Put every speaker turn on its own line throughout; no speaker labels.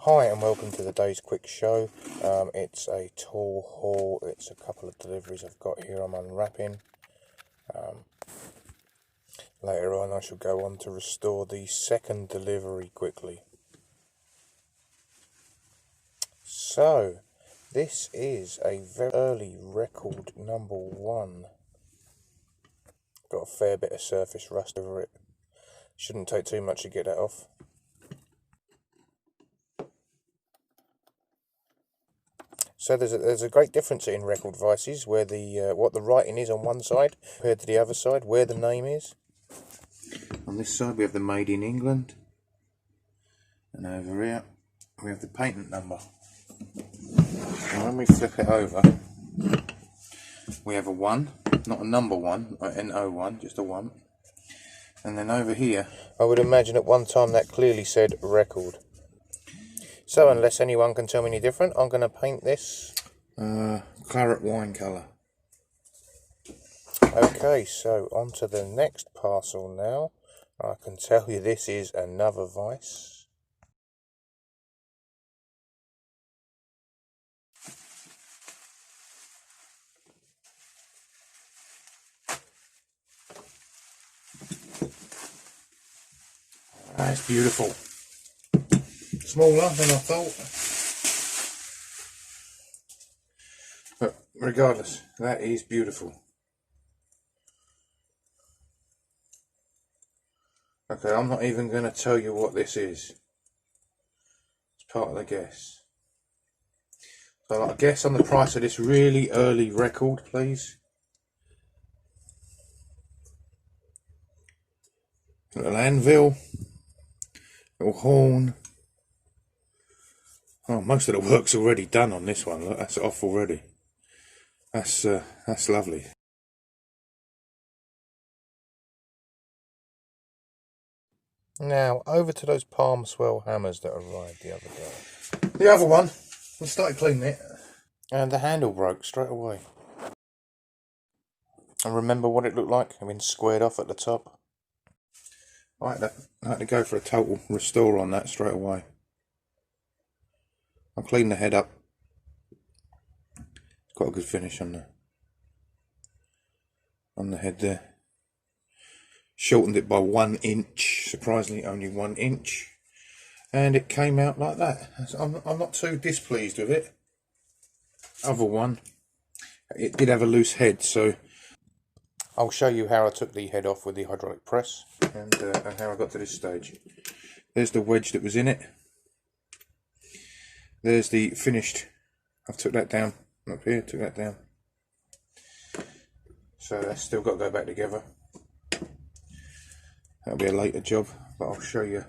Hi and welcome to the day's quick show. It's a tool haul. It's a couple of deliveries I've got here I'm unwrapping. Later on I shall go on to restore the second delivery quickly. So, this is a very early record #1. Got a fair bit of surface rust over it. Shouldn't take too much to get that off. So there's a great difference in record vices where the what the writing is on one side compared to the other side, where the name is. On this side we have the Made in England, and over here we have the patent number. And when we flip it over, we have a 1, not a number 1, or NO1, just a 1. And then over here, I would imagine at one time that clearly said record. So unless anyone can tell me any different, I'm going to paint this claret wine colour. Okay, so on to the next parcel now. I can tell you this is another vise. That's beautiful. Smaller than I thought. But regardless, that is beautiful. Okay, I'm not even going to tell you what this is. It's part of the guess. So I guess on the price of this really early record, please. Little anvil, little horn. Oh, most of the work's already done on this one. Look, that's off already. That's lovely. Now over to those palm swell hammers that arrived the other day. The other one, I started cleaning it, and the handle broke straight away. And remember what it looked like? I mean, squared off at the top. I had to go for a total restore on that straight away. I'll clean the head up. It's got a good finish on the head there. Shortened it by 1 inch, surprisingly only 1 inch, and it came out like that. I'm not too displeased with it. Other one, it did have a loose head, so I'll show you how I took the head off with the hydraulic press and how I got to this stage. There's the wedge that was in it. There's the finished. I've took that down up here, took that down. So that's still got to go back together. That'll be a later job, but I'll show you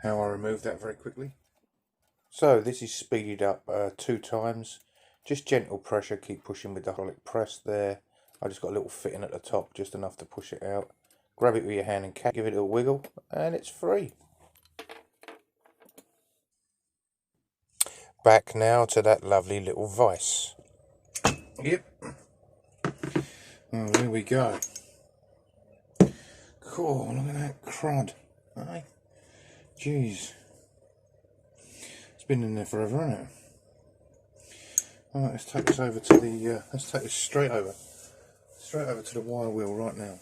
how I remove that very quickly. So this is speeded up 2 times. Just gentle pressure, keep pushing with the hydraulic press there. I just got a little fitting at the top, just enough to push it out. Grab it with your hand and give it a wiggle, and it's free. Back now to that lovely little vise. Yep. Oh, here we go. Cool, look at that crud. Hey? Jeez. It's been in there forever, hasn't it? Alright, let's take this over to the, let's take this straight over to the wire wheel right now.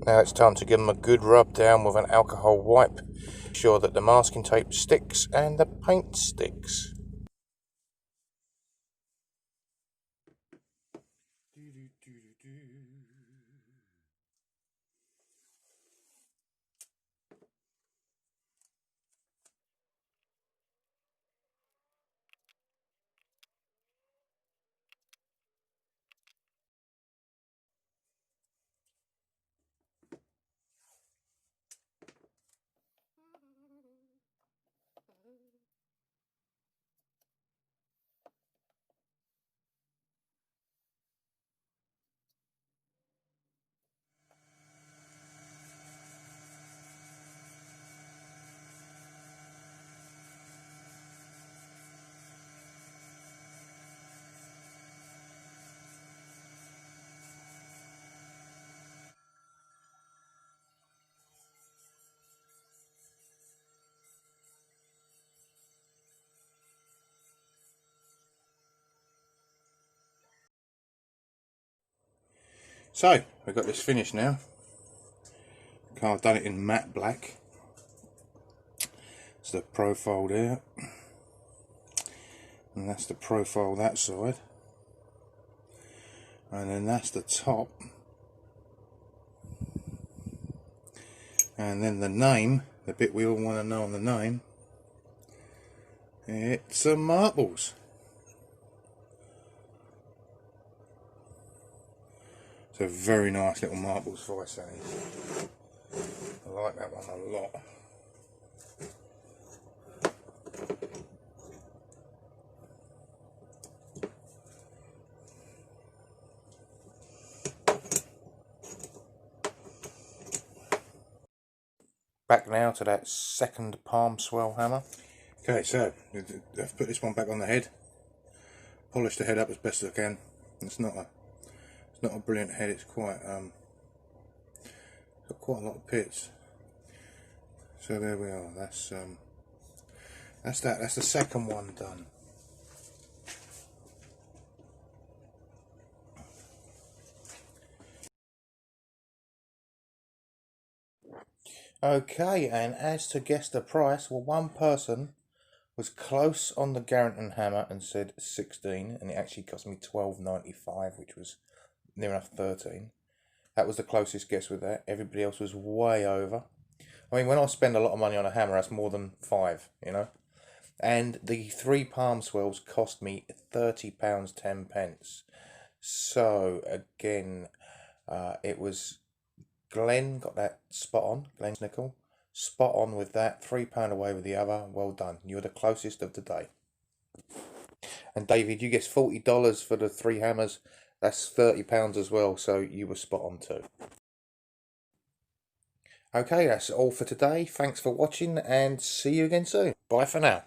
Now it's time to give them a good rub down with an alcohol wipe. Ensure that the masking tape sticks and the paint sticks. So we've got this finished now. I've done it in matte black. It's the profile there, and that's the profile that side, and then that's the top, and then the name, the bit we all want to know on the name, it's a marples. It's a very nice little marples vise. I like that one a lot. Back now to that second palm swell hammer. Okay, so I've put this one back on the head, polished the head up as best as I can. It's not a brilliant head. It's quite got quite a lot of pits. So there we are. That's that. That's the second one done. Okay, and as to guess the price, well, one person was close on the Garrington hammer and said 16, and it actually cost me $12.95, which was near enough 13. That was the closest guess with that. Everybody else was way over. I mean, when I spend a lot of money on a hammer, that's more than 5, you know. And the 3 palm swells cost me £30.10. So again, it was Glenn got that spot on. Glenn's nickel, spot on with that. £3 away with the other. Well done. You're the closest of the day. And David, you guessed $40 for the 3 hammers. That's £30 as well. So you were spot on too. Okay, that's all for today. Thanks for watching and see you again soon. Bye for now.